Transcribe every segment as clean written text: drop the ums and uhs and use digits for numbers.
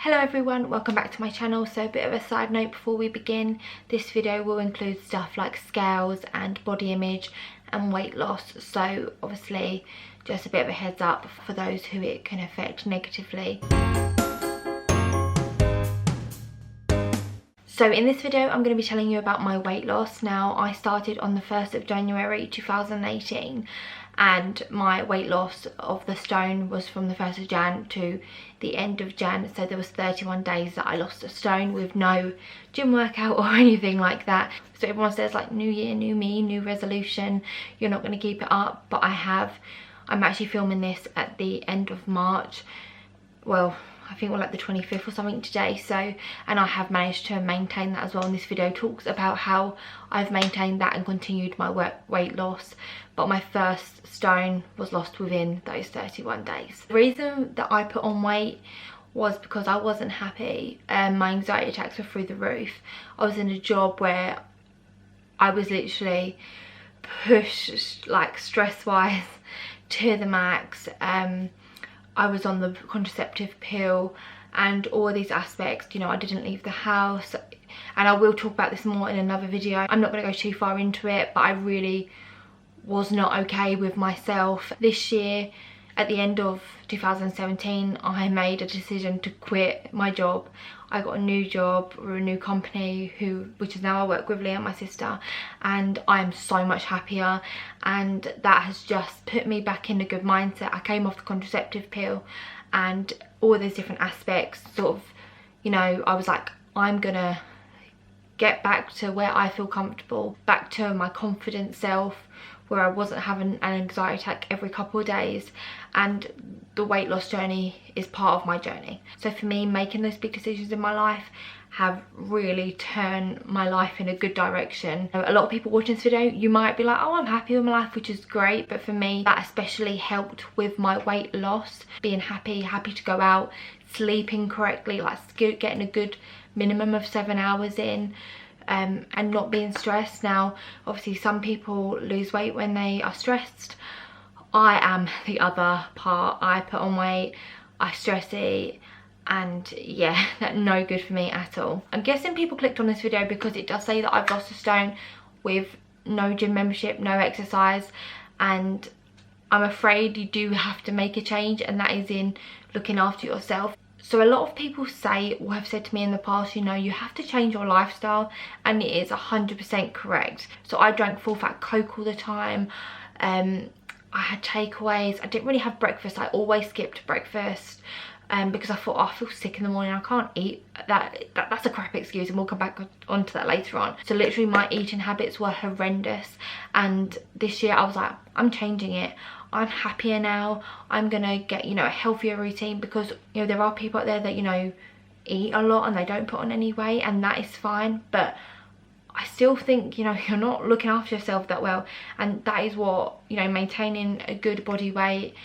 Hello everyone, welcome back to my channel. So a bit of a side note before we begin, this video will include stuff like scales and body image and weight loss, so obviously just a bit of a heads up for those who it can affect negatively. So in this video I'm going to be telling you about my weight loss. Now, I started on the 1st of January 2018 and my weight loss of the stone was from the 1st of Jan to the end of Jan, so there was 31 days that I lost a stone with no gym workout or anything like that. So everyone says like new year, new me, new resolution, you're not going to keep it up, but I have. I'm actually filming this at the end of March, well I think we're like the 25th or something today, so, and I have managed to maintain that as well. And this video talks about how I've maintained that and continued my weight loss, but my first stone was lost within those 31 days. The reason that I put on weight was because I wasn't happy. My anxiety attacks were through the roof. I was in a job where I was literally pushed, like stress wise, to the max. I was on the contraceptive pill and all these aspects, you know, I didn't leave the house, and I will talk about this more in another video. I'm not going to go too far into it, but I really was not okay with myself. This year, at the end of 2017, I made a decision to quit my job. I got a new job with a new company, which is now I work with Leah, my sister, and I'm so much happier, and that has just put me back in a good mindset. I came off the contraceptive pill and all these different aspects sort of, you know, I was like, I'm gonna get back to where I feel comfortable, back to my confident self, where I wasn't having an anxiety attack every couple of days. And the weight loss journey is part of my journey. So for me, making those big decisions in my life have really turned my life in a good direction. A lot of people watching this video, you might be like, oh, I'm happy with my life, which is great, but for me that especially helped with my weight loss. Being happy to go out, sleeping correctly, like getting a good minimum of 7 hours in, and not being stressed. Now obviously some people lose weight when they are stressed. I am the other part. I put on weight, I stress eat, and yeah, that's no good for me at all. I'm guessing people clicked on this video because it does say that I've lost a stone with no gym membership, no exercise, and I'm afraid you do have to make a change, and that is in looking after yourself. So a lot of people say or have said to me in the past, you know, you have to change your lifestyle, and it is 100% correct. So I drank full fat Coke all the time. I had takeaways. I didn't really have breakfast. I always skipped breakfast because I thought, oh, I feel sick in the morning, I can't eat. That's a crap excuse, and we'll come back onto that later on. So literally my eating habits were horrendous, and this year I was like, I'm changing it. I'm happier now. I'm gonna get, you know, a healthier routine, because, you know, there are people out there that, you know, eat a lot and they don't put on any weight, and that is fine, but I still think, you know, you're not looking after yourself that well, and that is what, you know, maintaining a good body weight,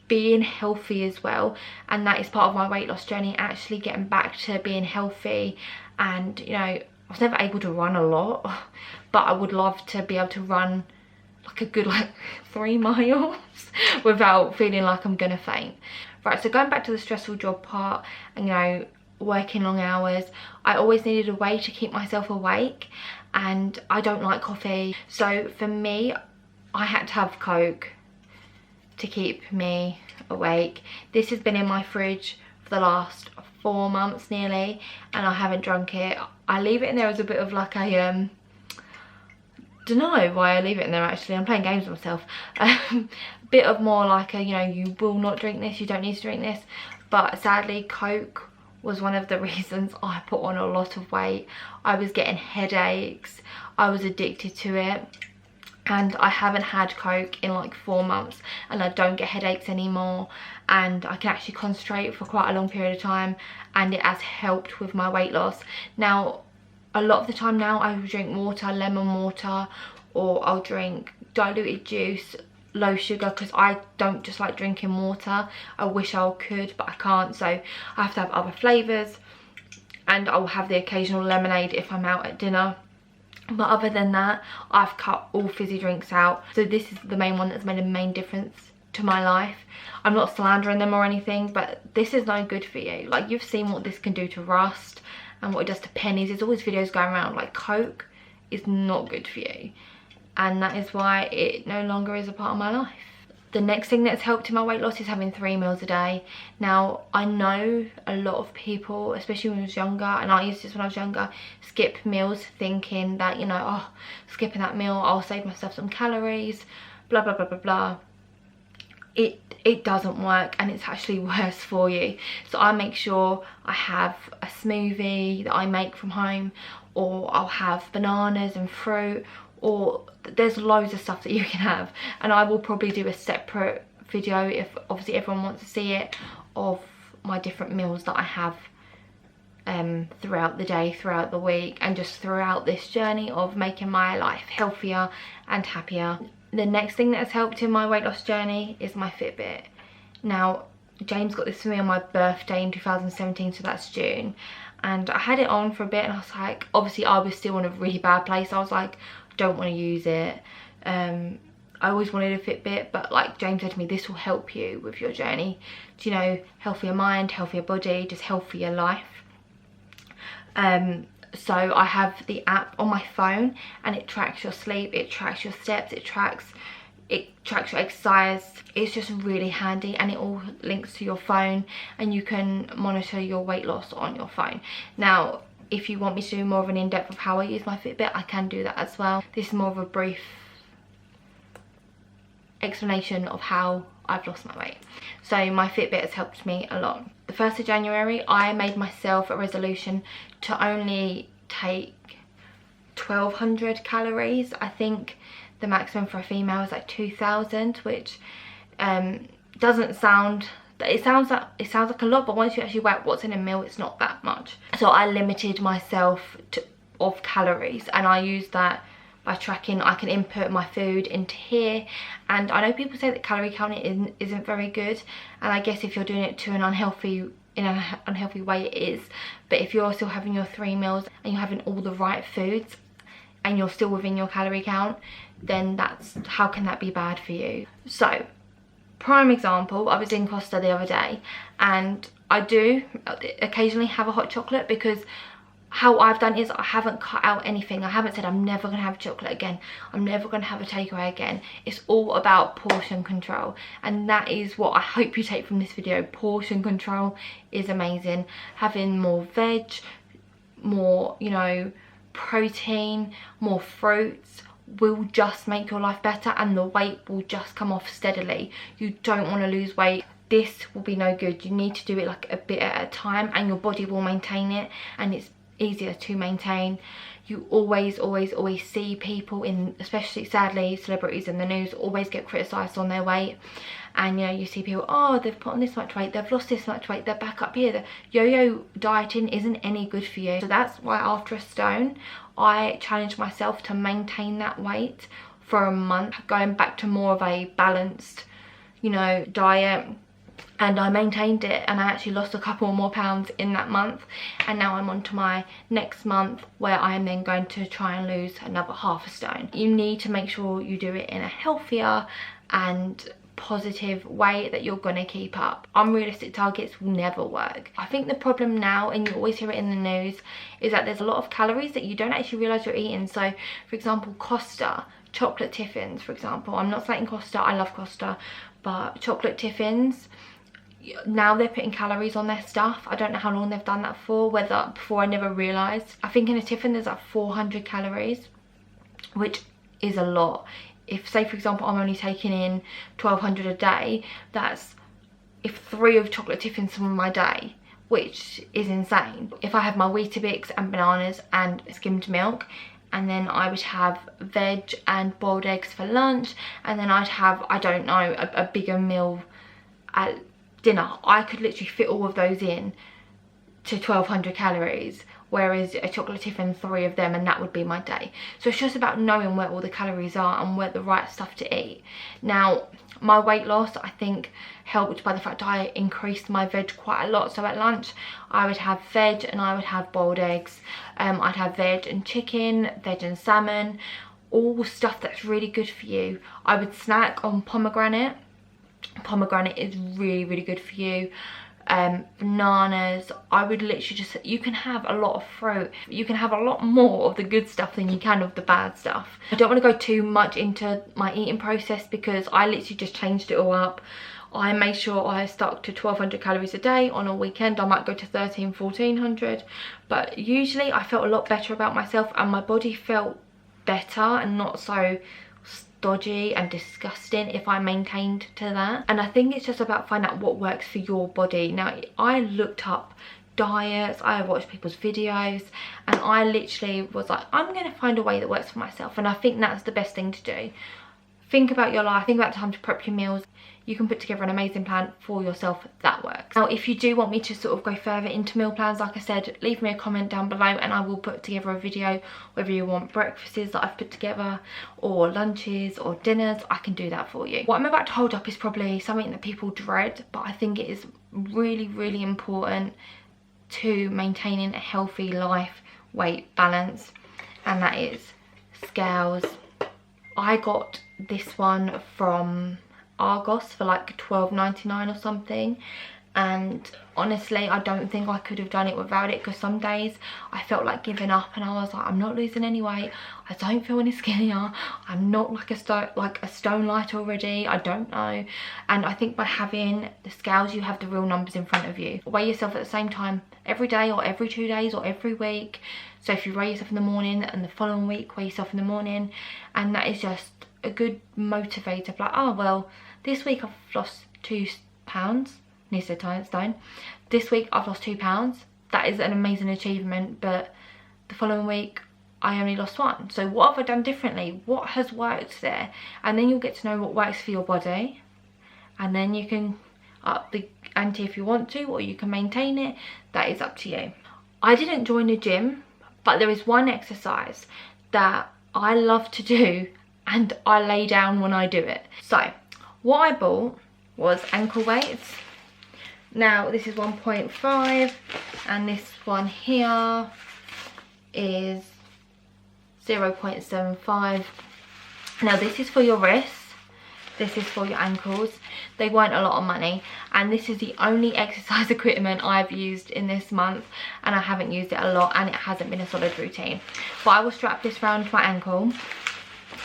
being healthy as well, and that is part of my weight loss journey, actually getting back to being healthy. And, you know, I was never able to run a lot, but I would love to be able to run like a good 3 miles without feeling like I'm gonna faint. Right, so going back to the stressful job part, and, you know, working long hours, I always needed a way to keep myself awake, and I don't like coffee. So for me, I had to have Coke to keep me awake. This has been in my fridge for the last 4 months nearly, and I haven't drunk it. I leave it in there as a bit of like a don't know why I leave it in there, actually. I'm playing games with myself. Bit of more like a, you know, you will not drink this, you don't need to drink this. But sadly, Coke was one of the reasons I put on a lot of weight. I was getting headaches, I was addicted to it, and I haven't had Coke in like 4 months, and I don't get headaches anymore, and I can actually concentrate for quite a long period of time, and it has helped with my weight loss. Now a lot of the time now I will drink water, lemon water, or I'll drink diluted juice, low sugar, because I don't just like drinking water. I wish I could, but I can't, so I have to have other flavours, and I'll have the occasional lemonade if I'm out at dinner. But other than that, I've cut all fizzy drinks out. So this is the main one that's made a main difference to my life. I'm not slandering them or anything, but this is no good for you. Like, you've seen what this can do to rust and what it does to pennies. There's always videos going around, like, Coke is not good for you, and that is why it no longer is a part of my life. The next thing that's helped in my weight loss is having 3 meals a day. Now, I know a lot of people, especially when I was younger, and I used this when I was younger, skip meals thinking that, you know, oh, skipping that meal, I'll save myself some calories, blah, blah, blah, blah, blah. It doesn't work, and it's actually worse for you. So I make sure I have a smoothie that I make from home, or I'll have bananas and fruit, or there's loads of stuff that you can have. And I will probably do a separate video, if obviously everyone wants to see it, of my different meals that I have throughout the day, throughout the week, and just throughout this journey of making my life healthier and happier. The next thing that has helped in my weight loss journey is my Fitbit. Now, James got this for me on my birthday in 2017, so that's June, and I had it on for a bit, and I was like, obviously I was still in a really bad place. I was like, don't want to use it. I always wanted a Fitbit, but like James said to me, this will help you with your journey to, you know, healthier mind, healthier body, just healthier life. So I have the app on my phone, and it tracks your sleep, it tracks your steps, it tracks your exercise. It's just really handy, and it all links to your phone, and you can monitor your weight loss on your phone. Now, if you want me to do more of an in-depth of how I use my Fitbit, I can do that as well. This is more of a brief explanation of how I've lost my weight. So my Fitbit has helped me a lot. The 1st of January, I made myself a resolution to only take 1200 calories. I think the maximum for a female is like 2000, which doesn't sound, it sounds like a lot, but once you actually weigh what's in a meal, it's not that much. So I limited myself of calories, and I use that by tracking. I can input my food into here, and I know people say that calorie counting isn't very good, and I guess if you're doing it to an unhealthy way, it is. But if you're still having your 3 meals and you're having all the right foods and you're still within your calorie count, then how can that be bad for you? So, prime example, I was in Costa the other day, and I do occasionally have a hot chocolate, because how I've done is I haven't cut out anything. I haven't said I'm never going to have chocolate again, I'm never going to have a takeaway again. It's all about portion control, and that is what I hope you take from this video. Portion control is amazing. Having more veg, more, you know, protein, more fruits will just make your life better, and the weight will just come off steadily. You don't want to lose weight. This will be no good. You need to do it like a bit at a time, and your body will maintain it, and it's easier to maintain. You always see people in, especially sadly celebrities in the news, always get criticised on their weight. And you know, you see people, oh, they've put on this much weight, they've lost this much weight, they're back up here. The yo-yo dieting isn't any good for you. So that's why after a stone, I challenged myself to maintain that weight for a month, going back to more of a balanced, you know, diet. And I maintained it, and I actually lost a couple more pounds in that month, and now I'm on to my next month, where I am then going to try and lose another half a stone. You need to make sure you do it in a healthier and positive way that you're going to keep up. Unrealistic targets will never work. I think the problem now, and you always hear it in the news, is that there's a lot of calories that you don't actually realise you're eating. So for example, Costa chocolate tiffins, for example, I'm not slating Costa, I love Costa, but chocolate tiffins, now they're putting calories on their stuff. I don't know how long they've done that for, whether before I never realised. I think in a tiffin there's like 400 calories, which is a lot. If, say for example, I'm only taking in 1200 a day, that's if 3 of chocolate tiffins from my day, which is insane. If I have my Weetabix and bananas and skimmed milk, and then I would have veg and boiled eggs for lunch, and then I'd have, I don't know, a bigger meal at dinner, I could literally fit all of those in to 1200 calories, whereas a chocolate tiffin, 3 of them, and that would be my day. So it's just about knowing where all the calories are and where the right stuff to eat. Now, my weight loss, I think, helped by the fact I increased my veg quite a lot. So at lunch, I would have veg and I would have boiled eggs. I'd have veg and chicken, veg and salmon, all stuff that's really good for you. I would snack on pomegranate, Pomegranate is really, really good for you. Bananas, I would literally just, you can have a lot of fruit, you can have a lot more of the good stuff than you can of the bad stuff. I don't want to go too much into my eating process because I literally just changed it all up. I made sure I stuck to 1200 calories a day. On a weekend I might go to 1400, but usually I felt a lot better about myself and my body felt better and not so dodgy and disgusting if I maintained to that. And I think it's just about finding out what works for your body. Now, I looked up diets, I watched people's videos, and I literally was like, I'm going to find a way that works for myself. And I think that's the best thing to do. Think about your life, think about time to prep your meals. You can put together an amazing plan for yourself that works. Now, if you do want me to sort of go further into meal plans, like I said, leave me a comment down below and I will put together a video. Whether you want breakfasts that I've put together or lunches or dinners, I can do that for you. What I'm about to hold up is probably something that people dread, but I think it is really, really important to maintaining a healthy life weight balance, and that is scales. I got this one from Argos for like $12.99 or something, and honestly I don't think I could have done it without it, because some days I felt like giving up and I was like, I'm not losing any weight, I don't feel any skinnier, I'm not like a stone light already, I don't know. And I think by having the scales, you have the real numbers in front of you. Weigh yourself at the same time every day or every 2 days or every week. So if you weigh yourself in the morning and the following week weigh yourself in the morning, and that is just a good motivator. Like, oh well, this week I've lost 2 pounds, needs to stone. This week I've lost 2 pounds. That is an amazing achievement, but the following week I only lost 1. So what have I done differently? What has worked there? And then you'll get to know what works for your body, and then you can up the ante if you want to, or you can maintain it. That is up to you. I didn't join a gym, but there is one exercise that I love to do and I lay down when I do it. So what I bought was ankle weights. Now this is 1.5 and this one here is 0.75. Now this is for your wrists, this is for your ankles. They weren't a lot of money, and this is the only exercise equipment I've used in this month, and I haven't used it a lot and it hasn't been a solid routine. But I will strap this round my ankle,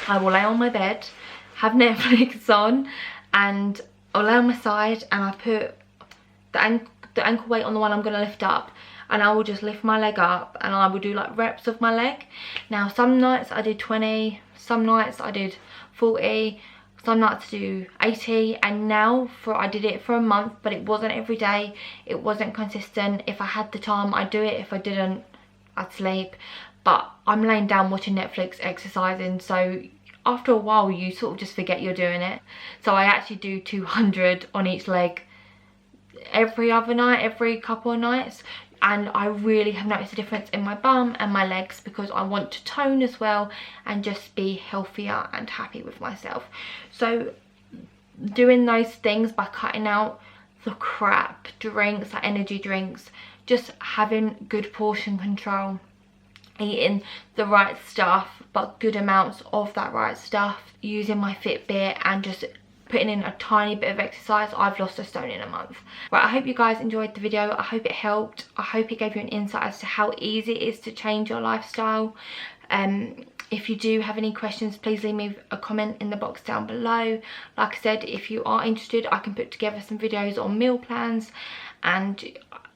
I will lay on my bed, have Netflix on, and I'll lay on my side and I put the ankle weight on the one I'm going to lift up, and I will just lift my leg up and I will do like reps of my leg. Now some nights I did 20, some nights I did 40, some nights I do 80, and now I did it for a month, but it wasn't every day, it wasn't consistent. If I had the time I'd do it, if I didn't I'd sleep. But I'm laying down watching Netflix, exercising, so after a while you sort of just forget you're doing it. So I actually do 200 on each leg every other night, every couple of nights, and I really have noticed a difference in my bum and my legs, because I want to tone as well and just be healthier and happy with myself. So doing those things by cutting out the crap drinks, like energy drinks, just having good portion control, eating the right stuff but good amounts of that right stuff, using my Fitbit and just putting in a tiny bit of exercise, I've lost a stone in a month. Right, I hope you guys enjoyed the video. I hope it helped. I hope it gave you an insight as to how easy it is to change your lifestyle. If you do have any questions, please leave me a comment in the box down below. Like I said, if you are interested, I can put together some videos on meal plans, and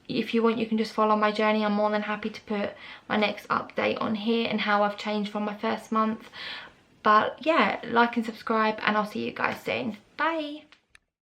if you want, you can just follow my journey. I'm more than happy to put my next update on here and how I've changed from my first month. But yeah, like and subscribe, and I'll see you guys soon. Bye.